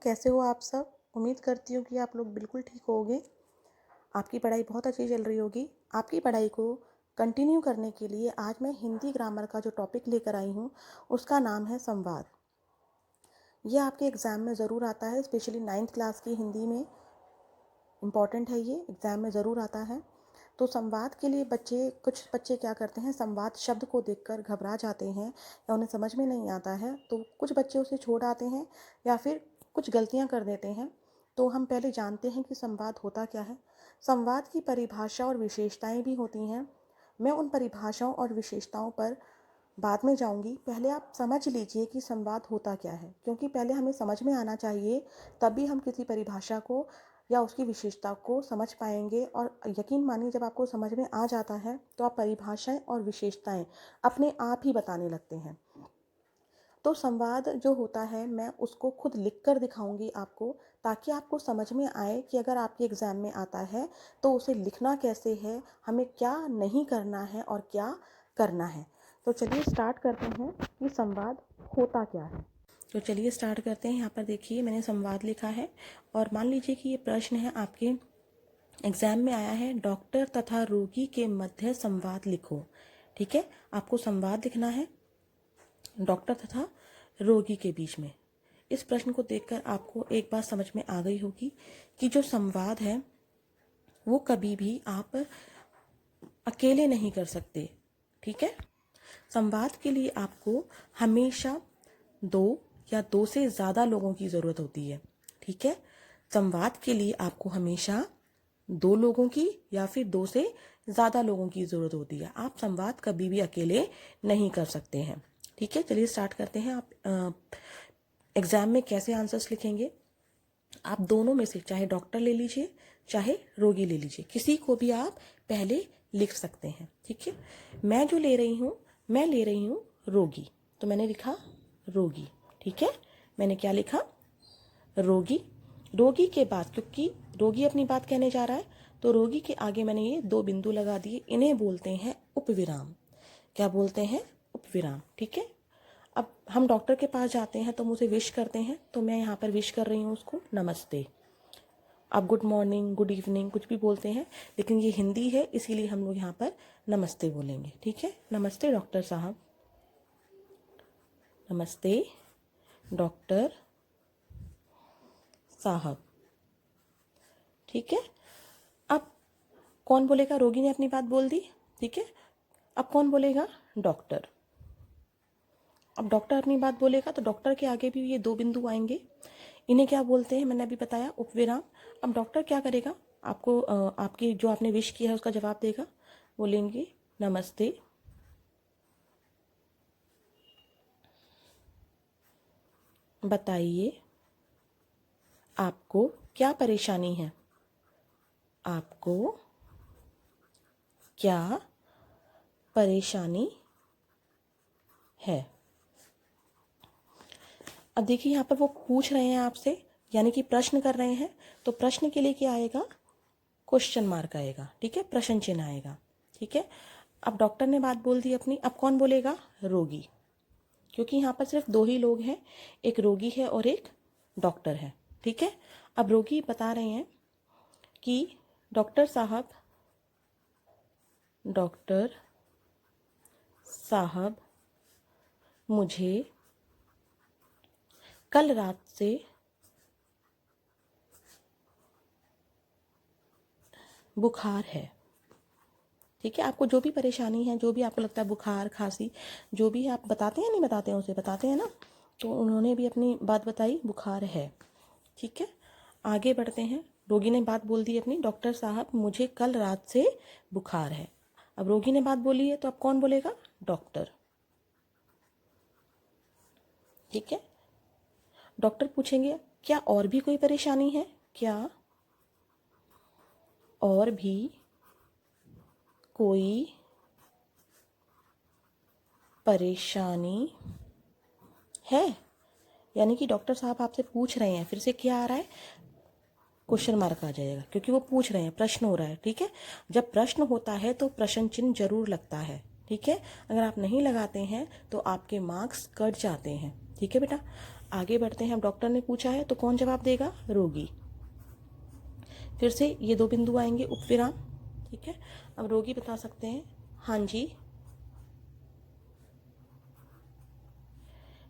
कैसे हो आप सब। उम्मीद करती हूँ कि आप लोग बिल्कुल ठीक होगे। आपकी पढ़ाई बहुत अच्छी चल रही होगी। आपकी पढ़ाई को कंटिन्यू करने के लिए आज मैं हिंदी ग्रामर का जो टॉपिक लेकर आई हूँ उसका नाम है संवाद। ये आपके एग्ज़ाम में ज़रूर आता है, स्पेशली 9th क्लास की हिंदी में इम्पॉर्टेंट है। ये एग्ज़ाम में ज़रूर आता है। तो संवाद के लिए कुछ बच्चे क्या करते हैं, संवाद शब्द को देखकर घबरा जाते हैं या उन्हें समझ में नहीं आता है, तो कुछ बच्चे उसे छोड़ आते हैं या फिर कुछ गलतियां कर देते हैं। तो हम पहले जानते हैं कि संवाद होता क्या है। संवाद की परिभाषा और विशेषताएं भी होती हैं। मैं उन परिभाषाओं और विशेषताओं पर बाद में जाऊंगी। पहले आप समझ लीजिए कि संवाद होता क्या है, क्योंकि पहले हमें समझ में आना चाहिए, तभी हम किसी परिभाषा को या उसकी विशेषता को समझ पाएंगे। और यकीन मानिए, जब आपको समझ में आ जाता है तो आप परिभाषाएं और विशेषताएं अपने आप ही बताने लगते हैं। तो संवाद जो होता है मैं उसको खुद लिख कर दिखाऊंगी आपको, ताकि आपको समझ में आए कि अगर आपके एग्ज़ाम में आता है तो उसे लिखना कैसे है, हमें क्या नहीं करना है और क्या करना है। तो चलिए स्टार्ट करते हैं कि संवाद होता क्या है। तो चलिए स्टार्ट करते हैं। यहाँ पर देखिए मैंने संवाद लिखा है और मान लीजिए कि ये प्रश्न है आपके एग्जाम में आया है, डॉक्टर तथा रोगी के मध्य संवाद लिखो। ठीक है, आपको संवाद लिखना है डॉक्टर तथा रोगी के बीच में। इस प्रश्न को देखकर आपको एक बात समझ में आ गई होगी कि जो संवाद है वो कभी भी आप अकेले नहीं कर सकते। ठीक है, संवाद के लिए आपको हमेशा दो या दो से ज़्यादा लोगों की ज़रूरत होती है। ठीक है, संवाद के लिए आपको हमेशा दो लोगों की या फिर दो से ज़्यादा लोगों की ज़रूरत होती है। आप संवाद कभी भी अकेले नहीं कर सकते हैं। ठीक है, चलिए स्टार्ट करते हैं। आप एग्ज़ाम में कैसे आंसर्स लिखेंगे, आप दोनों में से चाहे डॉक्टर ले लीजिए चाहे रोगी ले लीजिए, किसी को भी आप पहले लिख सकते हैं। ठीक है, मैं जो ले रही हूँ, मैं ले रही हूँ रोगी, तो मैंने लिखा रोगी। ठीक है, मैंने क्या लिखा, रोगी। रोगी के बाद, क्योंकि रोगी अपनी बात कहने जा रहा है, तो रोगी के आगे मैंने ये दो बिंदु लगा दिए, इन्हें बोलते हैं उपविराम। क्या बोलते हैं, उपविराम। ठीक है, अब हम डॉक्टर के पास जाते हैं तो मुझे विश करते हैं, तो मैं यहाँ पर विश कर रही हूँ उसको नमस्ते। आप गुड मॉर्निंग, गुड इवनिंग कुछ भी बोलते हैं, लेकिन ये हिंदी है इसीलिए हम लोग यहाँ पर नमस्ते बोलेंगे। ठीक है, नमस्ते डॉक्टर साहब, नमस्ते डॉक्टर साहब। ठीक है, अब कौन बोलेगा, रोगी ने अपनी बात बोल दी। ठीक है, अब कौन बोलेगा, डॉक्टर। अब डॉक्टर अपनी बात बोलेगा तो डॉक्टर के आगे भी ये दो बिंदु आएंगे, इन्हें क्या बोलते हैं, मैंने अभी बताया, उपविराम। अब डॉक्टर क्या करेगा, आपको आपकी जो आपने विश किया है उसका जवाब देगा, बोलेंगे नमस्ते, बताइए आपको क्या परेशानी है, आपको क्या परेशानी है। अब देखिए यहाँ पर वो पूछ रहे हैं आपसे, यानी कि प्रश्न कर रहे हैं, तो प्रश्न के लिए क्या आएगा, क्वेश्चन मार्क आएगा। ठीक है, प्रश्न चिन्ह आएगा। ठीक है, अब डॉक्टर ने बात बोल दी अपनी, अब कौन बोलेगा, रोगी, क्योंकि यहाँ पर सिर्फ दो ही लोग हैं, एक रोगी है और एक डॉक्टर है। ठीक है, अब रोगी बता रहे हैं कि डॉक्टर साहब, डॉक्टर साहब मुझे कल रात से बुखार है। ठीक है, आपको जो भी परेशानी है, जो भी आपको लगता है, बुखार खांसी जो भी है, आप बताते हैं नहीं बताते हैं, उसे बताते हैं ना, तो उन्होंने भी अपनी बात बताई, बुखार है। ठीक है, आगे बढ़ते हैं। रोगी ने बात बोल दी अपनी, डॉक्टर साहब मुझे कल रात से बुखार है। अब रोगी ने बात बोली है तो अब कौन बोलेगा, डॉक्टर। ठीक है, डॉक्टर पूछेंगे क्या और भी कोई परेशानी है, क्या और भी कोई परेशानी है, यानी कि डॉक्टर साहब आपसे पूछ रहे हैं, फिर से क्या आ रहा है, क्वेश्चन मार्क आ जाएगा, क्योंकि वो पूछ रहे हैं, प्रश्न हो रहा है। ठीक है, जब प्रश्न होता है तो प्रश्न चिन्ह जरूर लगता है। ठीक है, अगर आप नहीं लगाते हैं तो आपके मार्क्स कट जाते हैं। ठीक है बेटा, आगे बढ़ते हैं। अब डॉक्टर ने पूछा है तो कौन जवाब देगा? रोगी। फिर से ये 2 बिंदु आएंगे, उपविराम। ठीक है, अब रोगी बता सकते हैं, हाँ जी,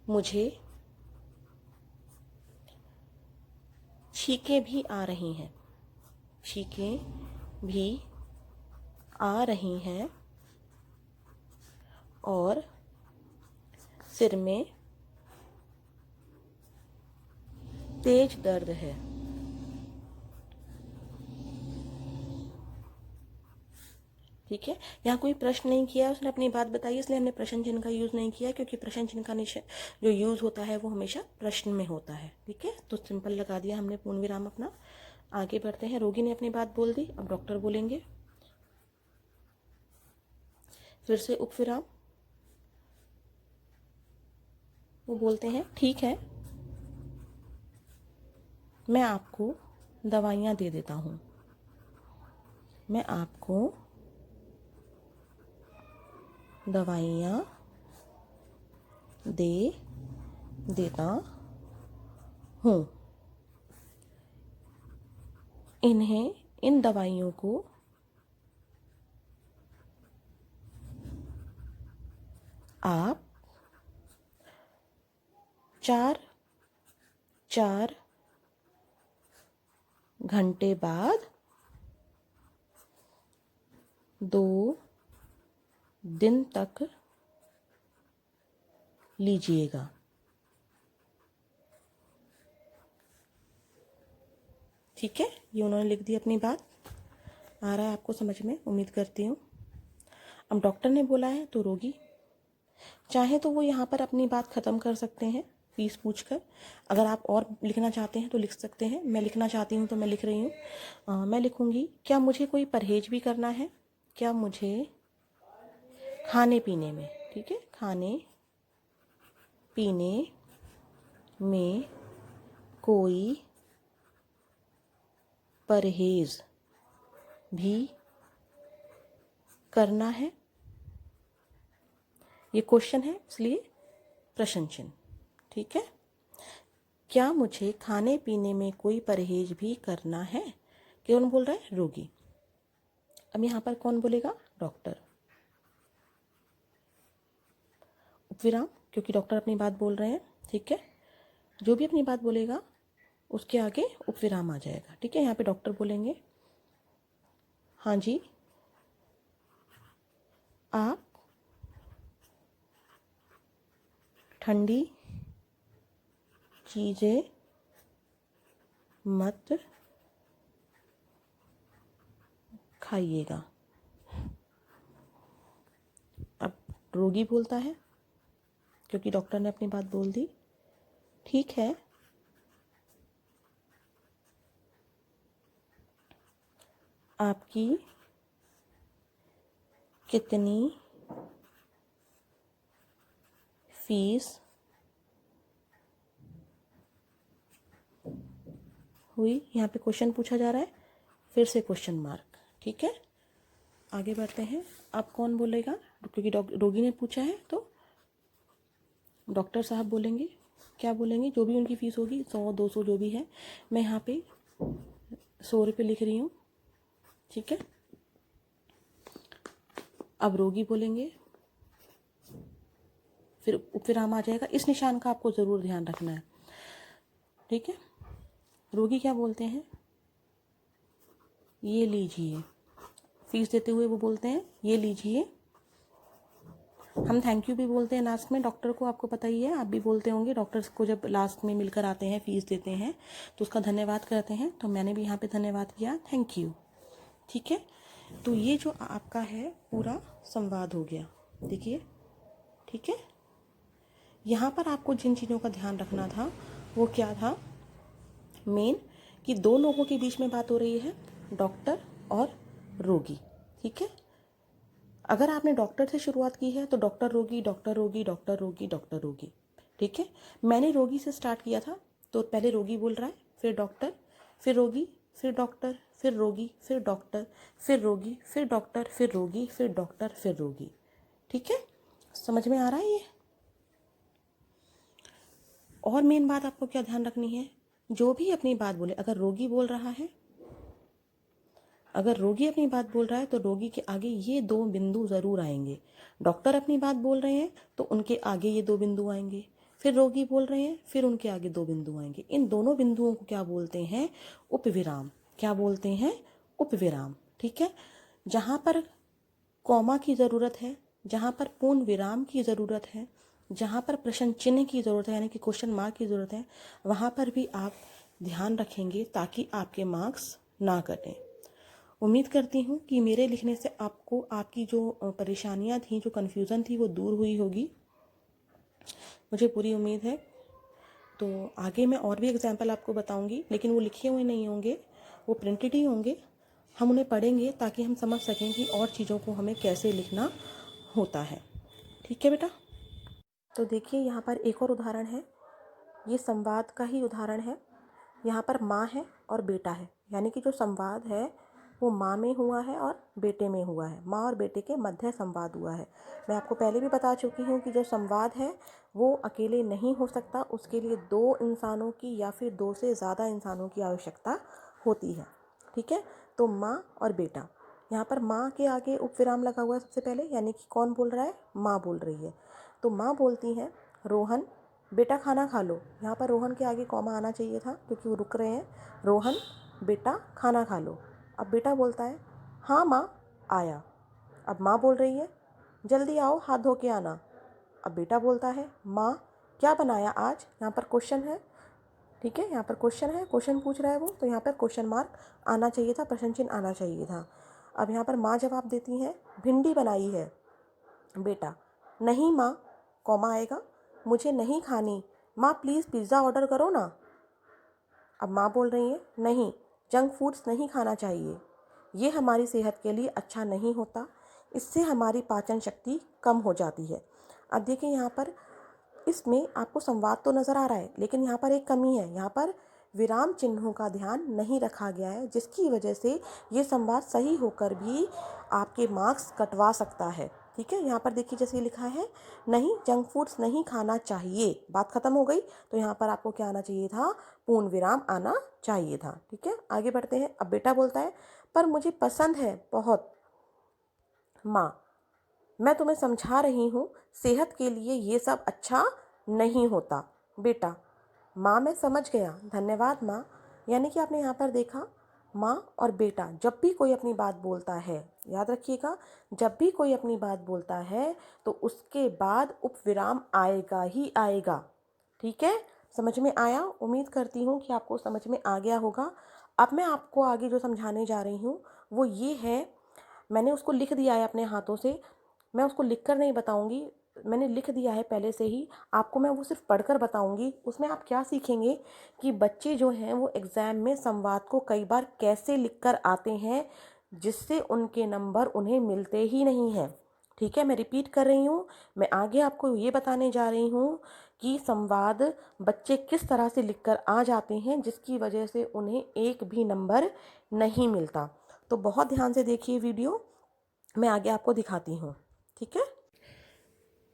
मुझे छींकें भी आ रही हैं। छींकें भी आ रही हैं और सिर में तेज दर्द है। ठीक है, यहाँ कोई प्रश्न नहीं किया, उसने अपनी बात बताई, इसलिए हमने प्रश्न चिन्ह का यूज़ नहीं किया, क्योंकि प्रश्न चिन्ह का जो यूज़ होता है वो हमेशा प्रश्न में होता है। ठीक है, तो सिंपल लगा दिया हमने पूर्ण विराम अपना। आगे बढ़ते हैं। रोगी ने अपनी बात बोल दी, अब डॉक्टर बोलेंगे। फिर से उपविराम। वो बोलते हैं, ठीक है, मैं आपको दवाइयाँ दे देता हूँ। मैं आपको दवाइयाँ दे देता हूँ। इन दवाइयों को आप 4 घंटे बाद 2 दिन तक लीजिएगा। ठीक है, ये उन्होंने लिख दी अपनी बात। आ रहा है आपको समझ में, उम्मीद करती हूँ। अब डॉक्टर ने बोला है तो रोगी चाहे तो वो यहाँ पर अपनी बात ख़त्म कर सकते हैं फीस पूछकर। अगर आप और लिखना चाहते हैं तो लिख सकते हैं। मैं लिखना चाहती हूँ तो मैं लिख रही हूँ। मैं लिखूँगी, क्या मुझे कोई परहेज भी करना है? क्या मुझे खाने पीने में, ठीक है, खाने पीने में कोई परहेज भी करना है? ये क्वेश्चन है इसलिए प्रश्न चिन्ह। ठीक है, क्या मुझे खाने पीने में कोई परहेज भी करना है? कौन बोल रहा है? रोगी। अब यहाँ पर कौन बोलेगा? डॉक्टर। उपविराम, क्योंकि डॉक्टर अपनी बात बोल रहे हैं। ठीक है, जो भी अपनी बात बोलेगा उसके आगे उपविराम आ जाएगा। ठीक है, यहाँ पे डॉक्टर बोलेंगे, हाँ जी, आप ठंडी चीज़ें मत खाइएगा। अब रोगी बोलता है, क्योंकि डॉक्टर ने अपनी बात बोल दी, ठीक है, आपकी कितनी फीस हुई? यहाँ पे क्वेश्चन पूछा जा रहा है, फिर से क्वेश्चन मार्क। ठीक है, आगे बढ़ते हैं। अब कौन बोलेगा? क्योंकि रोगी ने पूछा है तो डॉक्टर साहब बोलेंगे। क्या बोलेंगे? जो भी उनकी फ़ीस होगी, 100-200 जो भी है, मैं यहाँ पे 100 रुपये लिख रही हूँ। ठीक है, अब रोगी बोलेंगे, फिर उपविराम आ जाएगा। इस निशान का आपको ज़रूर ध्यान रखना है। ठीक है, रोगी क्या बोलते हैं? ये लीजिए। फीस देते हुए वो बोलते हैं, ये लीजिए। हम थैंक यू भी बोलते हैं लास्ट में डॉक्टर को, आपको पता ही है, आप भी बोलते होंगे। डॉक्टर्स को जब लास्ट में मिलकर आते हैं, फीस देते हैं तो उसका धन्यवाद करते हैं। तो मैंने भी यहाँ पे धन्यवाद किया, थैंक यू। ठीक है, तो ये जो आपका है पूरा संवाद हो गया। देखिए, ठीक है, यहाँ पर आपको जिन चीज़ों का ध्यान रखना था वो क्या था? मेन कि 2 लोगों के बीच में बात हो रही है, डॉक्टर और रोगी। ठीक है, अगर आपने डॉक्टर से शुरुआत की है तो डॉक्टर रोगी, डॉक्टर रोगी, डॉक्टर रोगी, डॉक्टर रोगी। ठीक है, मैंने रोगी से स्टार्ट किया था तो पहले रोगी बोल रहा है, फिर डॉक्टर, फिर रोगी, फिर डॉक्टर, फिर रोगी, फिर डॉक्टर, फिर रोगी, फिर डॉक्टर, फिर रोगी, फिर डॉक्टर, फिर रोगी। ठीक है, समझ में आ रहा है ये? और मेन बात आपको क्या ध्यान रखनी है, जो भी अपनी बात बोले, अगर रोगी बोल रहा है, अगर रोगी अपनी बात बोल रहा है तो रोगी के आगे ये 2 बिंदु ज़रूर आएंगे। डॉक्टर अपनी बात बोल रहे हैं तो उनके आगे ये 2 बिंदु आएंगे, फिर रोगी बोल रहे हैं फिर उनके आगे 2 बिंदु आएंगे। इन दोनों बिंदुओं को क्या बोलते हैं? उपविराम। क्या बोलते हैं? उपविराम। ठीक है। जहाँ पर कॉमा की ज़रूरत है, जहाँ पर पूर्ण विराम की ज़रूरत है, जहाँ पर प्रश्न चिन्ह की ज़रूरत है यानी कि क्वेश्चन मार्क की ज़रूरत है, वहाँ पर भी आप ध्यान रखेंगे ताकि आपके मार्क्स ना कटें। उम्मीद करती हूँ कि मेरे लिखने से आपको आपकी जो परेशानियाँ थी, जो कन्फ्यूज़न थी, वो दूर हुई होगी, मुझे पूरी उम्मीद है। तो आगे मैं और भी एग्जाम्पल आपको बताऊंगी, लेकिन वो लिखे हुए नहीं होंगे, वो प्रिंटेड ही होंगे। हम उन्हें पढ़ेंगे ताकि हम समझ सकें कि और चीज़ों को हमें कैसे लिखना होता है। ठीक है बेटा। तो देखिए यहाँ पर एक और उदाहरण है, ये संवाद का ही उदाहरण है। यहाँ पर माँ है और बेटा है, यानी कि जो संवाद है वो माँ में हुआ है और बेटे में हुआ है। माँ और बेटे के मध्य संवाद हुआ है। मैं आपको पहले भी बता चुकी हूँ कि जो संवाद है वो अकेले नहीं हो सकता, उसके लिए 2 इंसानों की या फिर 2 से ज़्यादा इंसानों की आवश्यकता होती है। ठीक है। तो माँ और बेटा, यहाँ पर माँ के आगे उपविराम लगा हुआ है सबसे पहले, यानी कि कौन बोल रहा है? माँ बोल रही है। तो माँ बोलती हैं, रोहन बेटा खाना खा लो। यहाँ पर रोहन के आगे कॉमा आना चाहिए था क्योंकि वो रुक रहे हैं। रोहन बेटा खाना खा लो। अब बेटा बोलता है, हाँ माँ आया। अब माँ बोल रही है, जल्दी आओ हाथ धो के आना। अब बेटा बोलता है, माँ क्या बनाया आज? यहाँ पर क्वेश्चन है। ठीक है, यहाँ पर क्वेश्चन है, क्वेश्चन पूछ रहा है वो, तो यहाँ पर क्वेश्चन मार्क आना चाहिए था, प्रश्न चिन्ह आना चाहिए था। अब यहाँ पर माँ जवाब देती है, भिंडी बनाई है। बेटा, नहीं माँ, कॉमा आएगा, मुझे नहीं खानी। माँ प्लीज़ पिज़्ज़ा ऑर्डर करो ना। अब माँ बोल रही है, नहीं, जंक फूड्स नहीं खाना चाहिए, ये हमारी सेहत के लिए अच्छा नहीं होता, इससे हमारी पाचन शक्ति कम हो जाती है। अब देखिए यहाँ पर इसमें आपको संवाद तो नज़र आ रहा है, लेकिन यहाँ पर एक कमी है। यहाँ पर विराम चिन्हों का ध्यान नहीं रखा गया है, जिसकी वजह से ये संवाद सही होकर भी आपके मार्क्स कटवा सकता है। ठीक है। यहाँ पर देखिए जैसे लिखा है, नहीं जंक फूड्स नहीं खाना चाहिए, बात खत्म हो गई। तो यहाँ पर आपको क्या आना चाहिए था? पूर्ण विराम आना चाहिए था। ठीक है, आगे बढ़ते हैं। अब बेटा बोलता है, पर मुझे पसंद है बहुत। माँ, मैं तुम्हें समझा रही हूँ, सेहत के लिए ये सब अच्छा नहीं होता। बेटा, माँ मैं समझ गया, धन्यवाद माँ। यानी कि आपने यहाँ पर देखा, माँ और बेटा जब भी कोई अपनी बात बोलता है, याद रखिएगा, जब भी कोई अपनी बात बोलता है तो उसके बाद उपविराम आएगा ही आएगा। ठीक है, समझ में आया? उम्मीद करती हूँ कि आपको समझ में आ गया होगा। अब मैं आपको आगे जो समझाने जा रही हूँ वो ये है, मैंने उसको लिख दिया है अपने हाथों से, मैं उसको लिख कर नहीं बताऊँगी, मैंने लिख दिया है पहले से ही, आपको मैं वो सिर्फ पढ़कर बताऊँगी। उसमें आप क्या सीखेंगे कि बच्चे जो हैं वो एग्ज़ाम में संवाद को कई बार कैसे लिख कर आते हैं, जिससे उनके नंबर उन्हें मिलते ही नहीं हैं। ठीक है, मैं रिपीट कर रही हूँ, मैं आगे आपको ये बताने जा रही हूँ कि संवाद बच्चे किस तरह से लिख कर आ जाते हैं, जिसकी वजह से उन्हें एक भी नंबर नहीं मिलता। तो बहुत ध्यान से देखिए वीडियो, मैं आगे आपको दिखाती हूँ। ठीक है।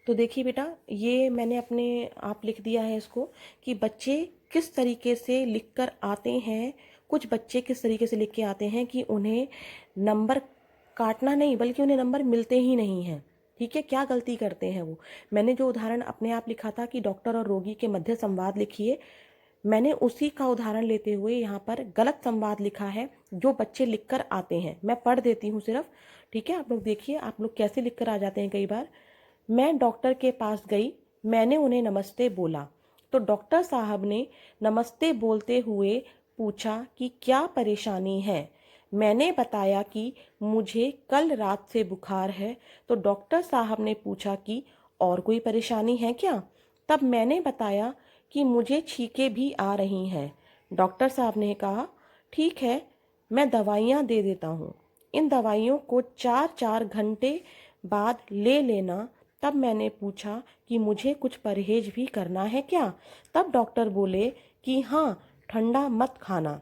तो देखिए बेटा, ये मैंने अपने आप लिख दिया है इसको कि बच्चे किस तरीके से लिख कर आते हैं। कुछ बच्चे किस तरीके से लिख के आते हैं कि उन्हें नंबर काटना नहीं बल्कि उन्हें नंबर मिलते ही नहीं हैं। ठीक है, क्या गलती करते हैं वो? मैंने जो उदाहरण अपने आप लिखा था कि डॉक्टर और रोगी के मध्य संवाद लिखिए, मैंने उसी का उदाहरण लेते हुए यहाँ पर गलत संवाद लिखा है जो बच्चे लिख कर आते हैं। मैं पढ़ देती हूँ सिर्फ। ठीक है, आप लोग देखिए आप लोग कैसे लिख कर आ जाते हैं कई बार। मैं डॉक्टर के पास गई, मैंने उन्हें नमस्ते बोला, तो डॉक्टर साहब ने नमस्ते बोलते हुए पूछा कि क्या परेशानी है। मैंने बताया कि मुझे कल रात से बुखार है, तो डॉक्टर साहब ने पूछा कि और कोई परेशानी है क्या। तब मैंने बताया कि मुझे छींकें भी आ रही हैं। डॉक्टर साहब ने कहा, ठीक है, मैं दवाइयाँ दे देता हूँ, इन दवाइयों को 4-4 घंटे बाद ले लेना। तब मैंने पूछा कि मुझे कुछ परहेज भी करना है क्या। तब डॉक्टर बोले कि हाँ, ठंडा मत खाना।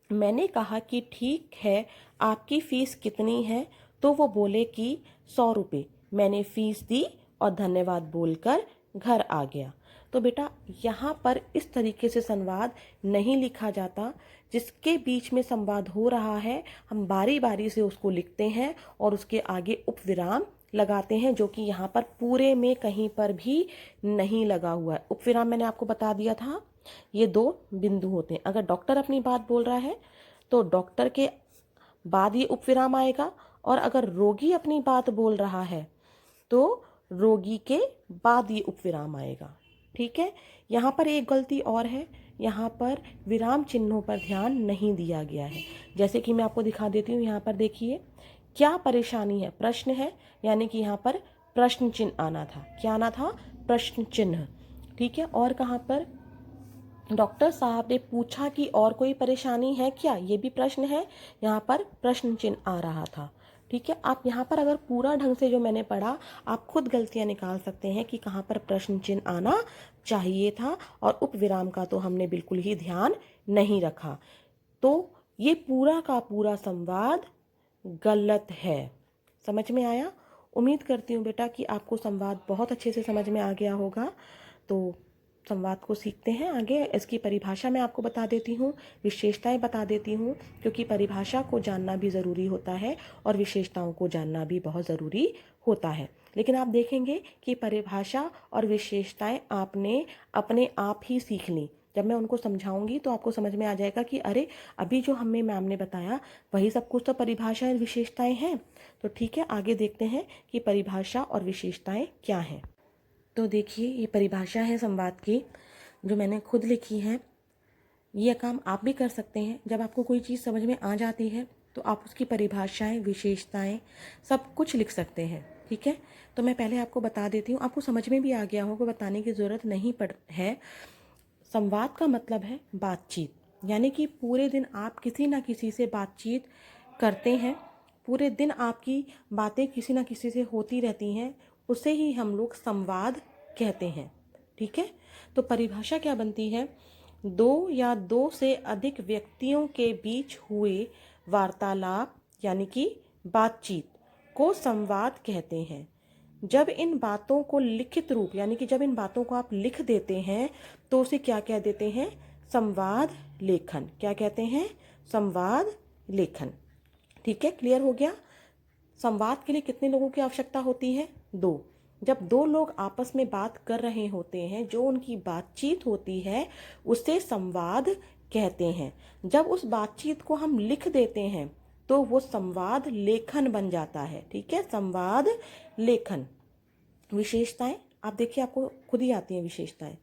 मैंने कहा कि ठीक है, आपकी फ़ीस कितनी है। तो वो बोले कि 100 रुपये। मैंने फ़ीस दी और धन्यवाद बोलकर घर आ गया। तो बेटा यहाँ पर इस तरीके से संवाद नहीं लिखा जाता। जिसके बीच में संवाद हो रहा है हम बारी बारी से उसको लिखते हैं और उसके आगे उपविराम लगाते हैं, जो कि यहाँ पर पूरे में कहीं पर भी नहीं लगा हुआ है। उपविराम मैंने आपको बता दिया था, ये 2 बिंदु होते हैं। अगर डॉक्टर अपनी बात बोल रहा है तो डॉक्टर के बाद ये उपविराम आएगा, और अगर रोगी अपनी बात बोल रहा है तो रोगी के बाद ये उपविराम आएगा। ठीक है। यहाँ पर एक गलती और है, यहाँ पर विराम चिन्हों पर ध्यान नहीं दिया गया है। जैसे कि मैं आपको दिखा देती हूँ, यहाँ पर देखिए, क्या परेशानी है, प्रश्न है, यानी कि यहाँ पर प्रश्न चिन्ह आना था। क्या आना था? प्रश्न चिन्ह। ठीक है। और कहाँ पर डॉक्टर साहब ने पूछा कि और कोई परेशानी है क्या, ये भी प्रश्न है, यहाँ पर प्रश्न चिन्ह आ रहा था। ठीक है। आप यहाँ पर अगर पूरा ढंग से जो मैंने पढ़ा, आप खुद गलतियाँ निकाल सकते हैं कि कहाँ पर प्रश्न चिन्ह आना चाहिए था, और उपविराम का तो हमने बिल्कुल ही ध्यान नहीं रखा। तो ये पूरा का पूरा संवाद गलत है। समझ में आया? उम्मीद करती हूँ बेटा कि आपको संवाद बहुत अच्छे से समझ में आ गया होगा। तो संवाद को सीखते हैं आगे। इसकी परिभाषा मैं आपको बता देती हूँ, विशेषताएं बता देती हूँ, क्योंकि परिभाषा को जानना भी ज़रूरी होता है और विशेषताओं को जानना भी बहुत ज़रूरी होता है। लेकिन आप देखेंगे कि परिभाषा और विशेषताएं आपने अपने आप ही सीख ली। जब मैं उनको समझाऊंगी तो आपको समझ में आ जाएगा कि अरे अभी जो हमें मैम ने बताया वही सब कुछ तो परिभाषा और विशेषताएं हैं। तो ठीक है, आगे देखते हैं कि परिभाषा और विशेषताएं क्या हैं। तो देखिए, ये परिभाषा है संवाद की, जो मैंने खुद लिखी है। ये काम आप भी कर सकते हैं। जब आपको कोई चीज़ समझ में आ जाती है तो आप उसकी परिभाषाएं, विशेषताएं सब कुछ लिख सकते हैं। ठीक है। तो मैं पहले आपको बता देती हूँ, आपको समझ में भी आ गया होगा, बताने की ज़रूरत नहीं पड़ है। संवाद का मतलब है बातचीत, यानी कि पूरे दिन आप किसी ना किसी से बातचीत करते हैं, पूरे दिन आपकी बातें किसी ना किसी से होती रहती हैं, उसे ही हम लोग संवाद कहते हैं। ठीक है। तो परिभाषा क्या बनती है? 2 या 2 से अधिक व्यक्तियों के बीच हुए वार्तालाप यानी कि बातचीत को संवाद कहते हैं। जब इन बातों को लिखित रूप, यानी कि जब इन बातों को आप लिख देते हैं तो उसे क्या कह देते हैं? संवाद लेखन। क्या कहते हैं? संवाद लेखन। ठीक है, क्लियर हो गया? संवाद के लिए कितने लोगों की आवश्यकता होती है? 2। जब 2 लोग आपस में बात कर रहे होते हैं, जो उनकी बातचीत होती है उसे संवाद कहते हैं। जब उस बातचीत को हम लिख देते हैं तो वो संवाद लेखन बन जाता है। ठीक है, संवाद लेखन। विशेषताएं आप देखिए, आपको खुद ही आती हैं विशेषताएं।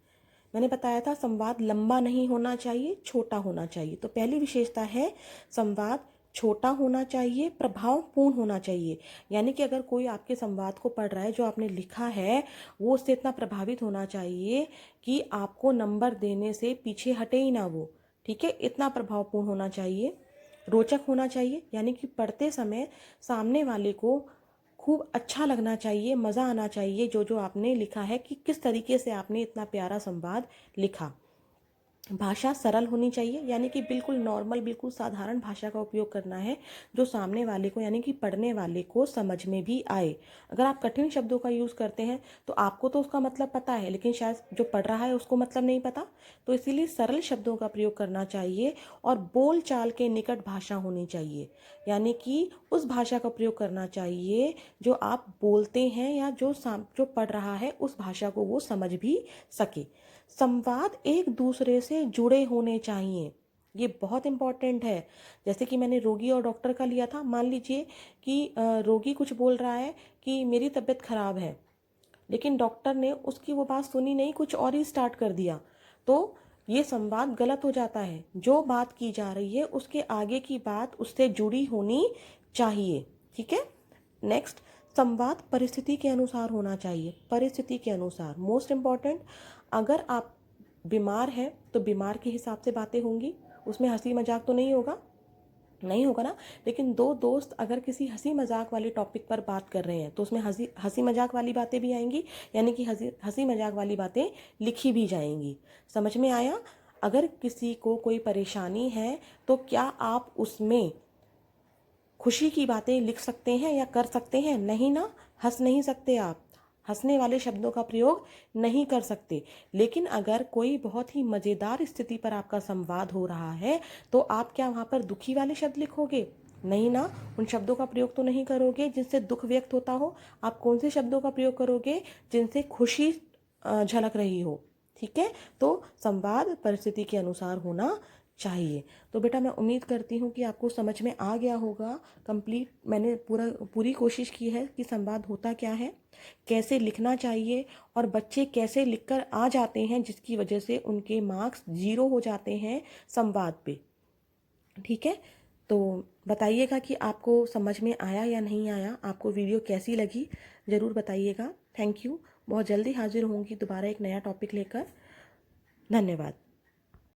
मैंने बताया था संवाद लंबा नहीं होना चाहिए, छोटा होना चाहिए। तो पहली विशेषता है संवाद छोटा होना चाहिए, प्रभावपूर्ण होना चाहिए। यानी कि अगर कोई आपके संवाद को पढ़ रहा है, जो आपने लिखा है वो उससे इतना प्रभावित होना चाहिए कि आपको नंबर देने से पीछे हटे ही ना वो। ठीक है, इतना प्रभावपूर्ण होना चाहिए। रोचक होना चाहिए, यानी कि पढ़ते समय सामने वाले को खूब अच्छा लगना चाहिए, मज़ा आना चाहिए जो जो आपने लिखा है, कि किस तरीके से आपने इतना प्यारा संवाद लिखा। भाषा सरल होनी चाहिए, यानी कि बिल्कुल नॉर्मल, बिल्कुल साधारण भाषा का उपयोग करना है, जो सामने वाले को यानी कि पढ़ने वाले को समझ में भी आए। अगर आप कठिन शब्दों का यूज़ करते हैं तो आपको तो उसका मतलब पता है, लेकिन शायद जो पढ़ रहा है उसको मतलब नहीं पता। तो इसीलिए सरल शब्दों का प्रयोग करना चाहिए और बोल चाल के निकट भाषा होनी चाहिए, यानी कि उस भाषा का प्रयोग करना चाहिए जो आप बोलते हैं या जो पढ़ रहा है उस भाषा को वो समझ भी सके। संवाद एक दूसरे से जुड़े होने चाहिए, ये बहुत इम्पॉर्टेंट है। जैसे कि मैंने रोगी और डॉक्टर का लिया था। मान लीजिए कि रोगी कुछ बोल रहा है कि मेरी तबीयत खराब है, लेकिन डॉक्टर ने उसकी वो बात सुनी नहीं, कुछ और ही स्टार्ट कर दिया, तो ये संवाद गलत हो जाता है। जो बात की जा रही है उसके आगे की बात उससे जुड़ी होनी चाहिए। ठीक है। नेक्स्ट, संवाद परिस्थिति के अनुसार होना चाहिए। परिस्थिति के अनुसार मोस्ट इम्पॉर्टेंट। अगर आप बीमार हैं तो बीमार के हिसाब से बातें होंगी, उसमें हंसी मजाक तो नहीं होगा, नहीं होगा ना। लेकिन 2 दोस्त अगर किसी हंसी मजाक वाले टॉपिक पर बात कर रहे हैं तो उसमें हंसी मजाक वाली बातें भी आएंगी, यानी कि हंसी मजाक वाली बातें लिखी भी जाएंगी। समझ में आया? अगर किसी को कोई परेशानी है तो क्या आप उसमें खुशी की बातें लिख सकते हैं या कर सकते हैं? नहीं ना, हंस नहीं सकते आप। हंसने वाले शब्दों का प्रयोग नहीं कर सकते। लेकिन अगर कोई बहुत ही मज़ेदार स्थिति पर आपका संवाद हो रहा है तो आप क्या वहाँ पर दुखी वाले शब्द लिखोगे? नहीं ना, उन शब्दों का प्रयोग तो नहीं करोगे जिनसे दुख व्यक्त होता हो। आप कौन से शब्दों का प्रयोग करोगे? जिनसे खुशी झलक रही हो। ठीक है, तो संवाद परिस्थिति के अनुसार होना चाहिए। तो बेटा मैं उम्मीद करती हूँ कि आपको समझ में आ गया होगा। कंप्लीट मैंने पूरी कोशिश की है कि संवाद होता क्या है, कैसे लिखना चाहिए और बच्चे कैसे लिखकर आ जाते हैं जिसकी वजह से उनके मार्क्स 0 हो जाते हैं संवाद पे। ठीक है, तो बताइएगा कि आपको समझ में आया या नहीं आया, आपको वीडियो कैसी लगी, ज़रूर बताइएगा। Thank you. बहुत जल्दी हाजिर होंगी दोबारा एक नया टॉपिक लेकर। धन्यवाद।